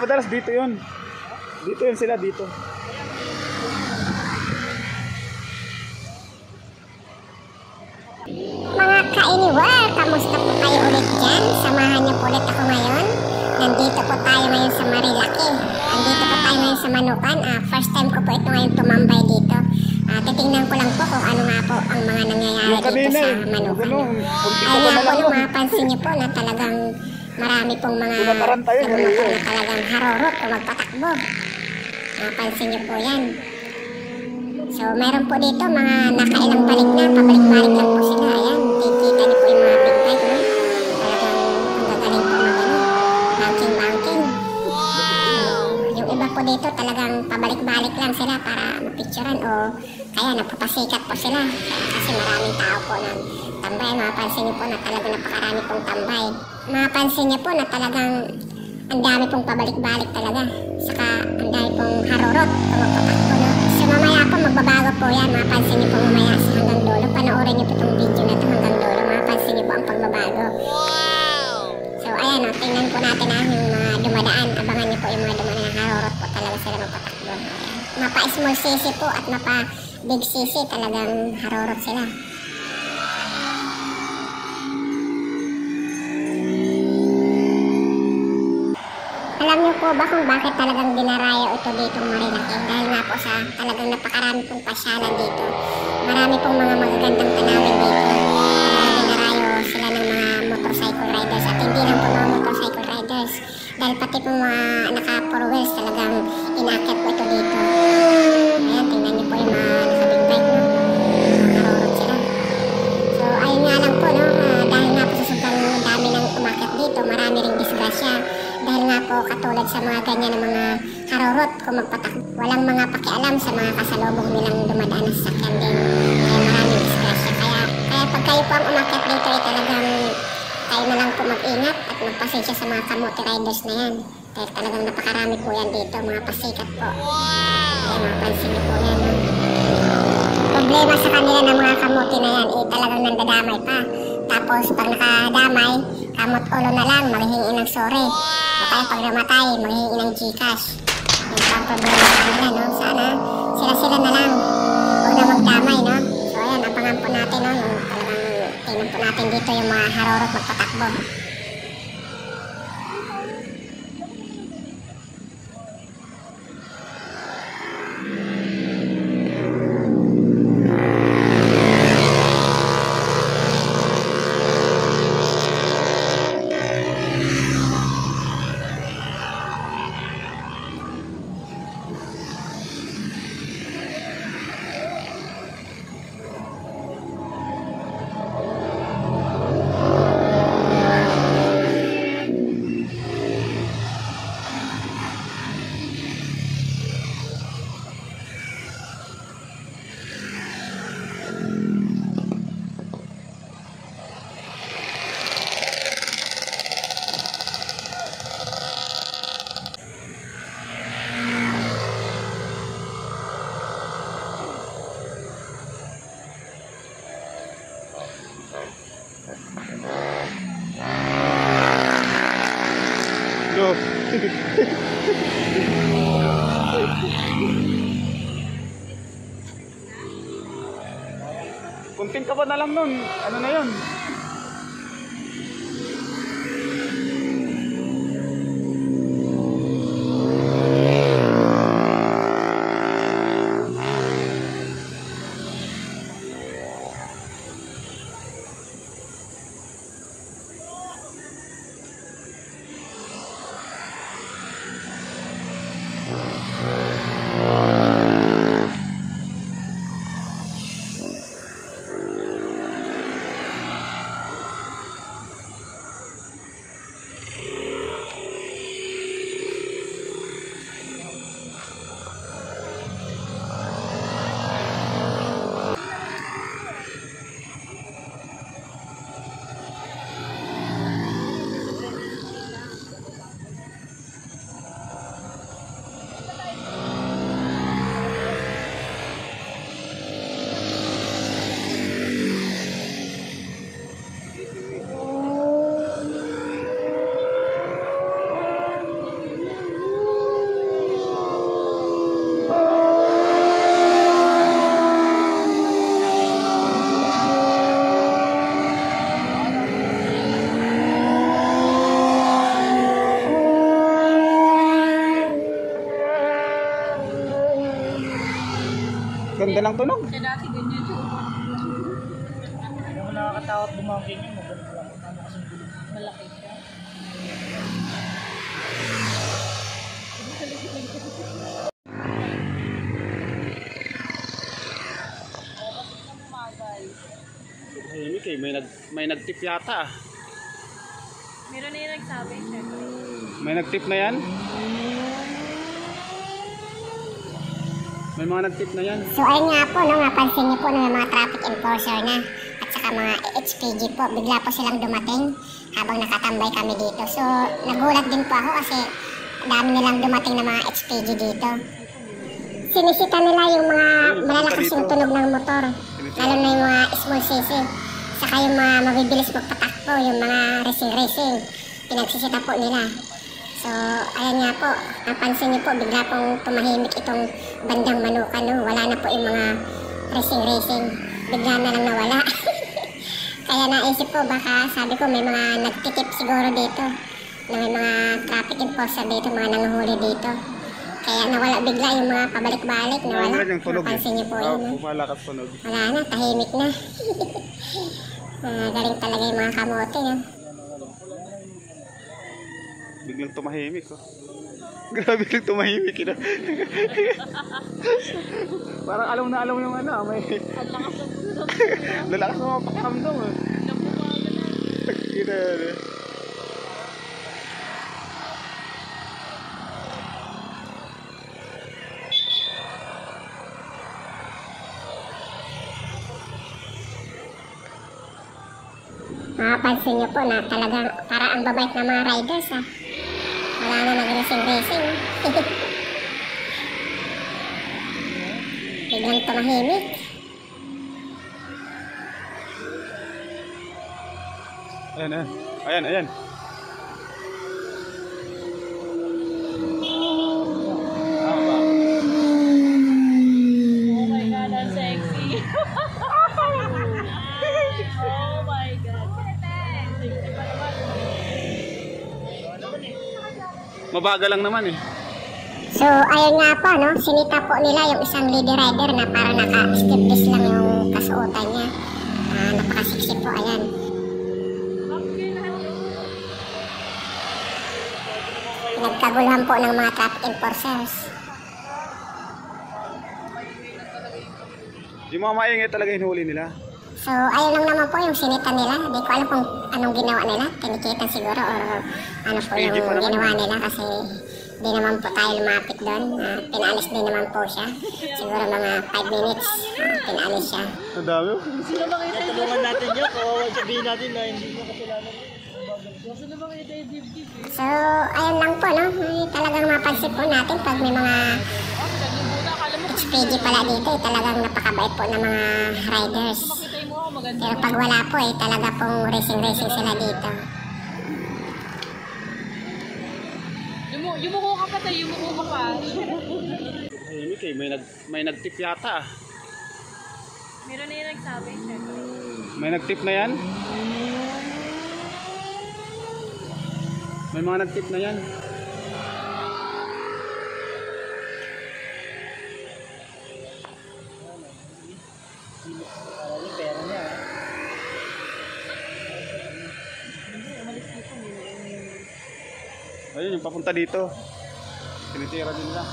madalas dito yun. Dito yun sila, dito. Mga kainiwal, kamusta po kayo ulit dyan? Samahan niyo po ulit ako ngayon. Nandito po tayo ngayon sa Marilaki. Nandito po tayo ngayon sa Manukan. First time ko po ito ngayon tumambay dito. Titingnan ko lang po kung ano nga po ang mga nangyayari dito sa Manukan. Ay nga po, nung mapansin niyo po na talagang marami pong mga nagmotor na talagang harorot o magpatakbo. Mapansin niyo po yan. So, meron po dito mga nakailang balik na, pabalik-balik lang po sila. Ayan, kikita niyo po yung mga big bike, no? Talagang ang gagaling po mga ano, banking-banking. Yung iba po dito talagang pabalik-balik lang sila para mapicturan o kaya napapasikat po sila. Kasi maraming tao po ng tambay. Mapansin niyo po na talagang napakarami pong tambay. Mapansin niyo po na talagang ang dami pong pabalik-balik talaga. Saka ang dami pong harorot o magpatakbo, no? So mamaya po magbabago po yan. Mapansin niyo po mamaya hanggang dulo. Panoorin niyo po itong video na ito hanggang dulo. Mapansin niyo po ang pagbabago. So ayan, no, tingnan po natin yung mga dumadaan. Abangan niyo po yung mga dumadaan na harorot po talaga sila magpatakbo. Mapa-small cc po at mapa-big cc talagang harorot sila. Alam niyo po ba kung bakit talagang dinarayo ito ditong Marilaki? Dahil nga po sa talagang napakarami pong pasyalan dito. Marami pong mga magagandang tanawin dito. Dinarayo sila ng mga motorcycle riders at hindi lang po mga motorcycle riders. Dahil pati po mga naka-4 wheels talagang inakyat po ito dito. Ayan, tingnan niyo po yung mga naka-big bike, no? Narorot sila. So, ayun nga lang po, no? Dahil nga po sa sobrang dami ng umakyat dito, marami ring disgrasya. Dahil nga po katulad sa mga ganyan ng mga harorot kung magpatak, walang mga pakialam sa mga kasalubong nilang dumadaan na sasakyan din. Kaya maraming disgrasya. Kaya pag kayo po ang umakyat dito ay talagang kayo na lang po mag-ingat at magpasensya sa mga kamote riders na yan. Dahil talagang napakarami po yan dito, mga pasikat po. Kaya mapansin niyo po yan. Problema sa kanila ng mga kamote na yan ay talagang nandadamay pa. Tapos pag nakadamay, kamot ulo na lang, maghihingi ng sorry. O kaya pag namatay, maghihingi ng Gcash. Yung pang problema sa kanila, no? Sana sila-sila na lang. Huwag na magdamay, no? So ayan, abangan po natin, no? Talagang tingnan po natin dito yung mga harorot magpatakbo. Kunting ka ba na lang nun? Ano na yun? Ganda ng tunog. Siya dati ganyan siya. Hindi mo nakakatakot bumangking yun. Magaling lang. Ano kasing gulo. Malaki siya. Tahimik eh. May nagtip yata ah. Meron na yung nagsabi, syempre. May nagtip na yan? May mga nagtip na yan. So ayun nga po, no, napansin niyo po na may mga traffic enforcer na at saka mga HPG po, bigla po silang dumating habang nakatambay kami dito. So nagulat din po ako kasi dami nilang dumating na mga HPG dito. Sinisita nila yung mga malalakas yung tunog ng motor, lalo na yung mga small cc, saka yung mga mabibilis magpatakbo, yung mga racing, pinagsisita po nila. So, ayan nga po, napansin niyo po, bigla pong tumahimik itong bandang Manukan, no? Wala na po yung mga racing, bigla na lang nawala. Kaya naisip po, baka sabi ko may mga nagtitip siguro dito, na may mga traffic enforcer dito, mga nanguhuli dito. Kaya nawala bigla yung mga pabalik-balik, nawala. Yung tunog Napansin niyo po eh. yun, no? Pumalakas tunog. Wala na, tahimik na. Galing talaga yung mga kamote, no? Biglang tumahimik oh. Grabe lang tumahimik yun. Parang alam mo yung ano, may Ang lakas ng puso. lalakas mo mga pakiramdam eh. Nabumaga na. Kita yun eh. Makapansin niyo po na talagang para ang babait na mga riders ha. Wala na nag-racing. Biglang tumahimik. Ayan. Ayan. Oh my God, ang sexy. Oh my God. Sexy pa naman. Mabagal lang naman eh. So ayun nga po no, sinita po nila yung isang lady rider na parang naka-striptease lang yung kasuotan niya. Napaka-sexy po, ayan. Nagkaguluhan po ng mga traffic enforcers. Yung mga maingay talaga hinuli nila. So, ayun lang naman po yung sinita nila. Hindi ko alam kung anong ginawa nila. Tinikitan siguro or ano po yung ginawa nila kasi di naman po tayo lumapit doon. Pinalis din naman po siya. Siguro mga 5 minutes pinalis siya. Ang dami oh. Sino makita yung Tulungan natin yun. Kawawa sabihin natin na hindi mo kasalanan. Sino makita yung dibdib eh? So, ayun lang po, no? Ay, talagang mapansin po natin pag may mga Naglubuta, akala mo HPG pala dito, talagang napakabait po ng mga riders. makita yung mukha maganda. Pero pag wala po, talaga pong racing sila dito. Yumuko ka pa tayo, yumuko ka pa. Tahimik eh. May nagtip yata ah. Meron na yung nagsabi, syempre. May nagtip na yan? May mga nagtip na yan. Parang yung pera niya. Ayun yung papunta dito. Tinitira din nila.